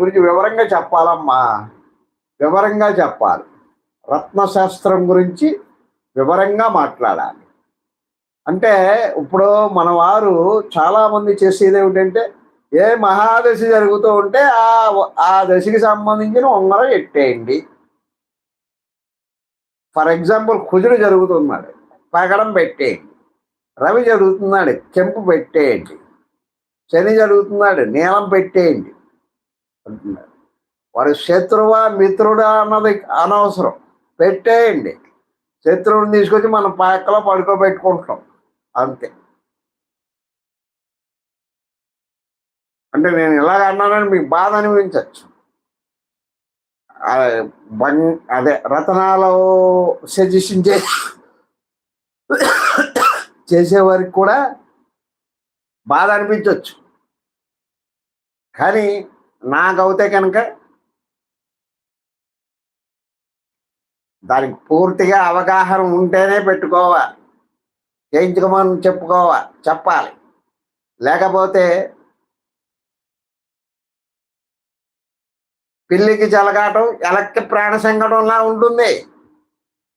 గురించి వివరంగా చెప్పాలమ్మా, వివరంగా చెప్పాలి. రత్నశాస్త్రం గురించి వివరంగా మాట్లాడాలి. అంటే ఇప్పుడు మన వారు చాలామంది చేసేది ఏమిటంటే, ఏ మహాదశ జరుగుతూ ఉంటే ఆ దశకి సంబంధించిన ఉంగరం ఎట్టేయండి. ఫర్ ఎగ్జాంపుల్ కుజుడు జరుగుతున్నాడు, పగడం పెట్టేయండి. రవి జరుగుతున్నాడు, కెంపు పెట్టేయండి. శని జరుగుతున్నాడు, నీలం పెట్టేయండి అంటున్నాడు. వాడు శత్రువా మిత్రుడా అన్నది అనవసరం, పెట్టేయండి. శత్రువుని తీసుకొచ్చి మనం పక్కలో పడుకోబెట్టుకుంటాం అంతే. అంటే నేను ఇలాగ అన్నానని మీకు బాధ అనిపించవచ్చు. అదే రతనాలు సజెషన్ చేసేవారికి కూడా బాధ అనిపించవచ్చు. కానీ నాకైతే కనుక దానికి పూర్తిగా అవగాహన ఉంటేనే పెట్టుకోవాలి, చేయించుకోమని చెప్పాలి. లేకపోతే పిల్లికి చెలగాటం ఎలక్కి ప్రాణ సంకటంలా ఉంటుంది.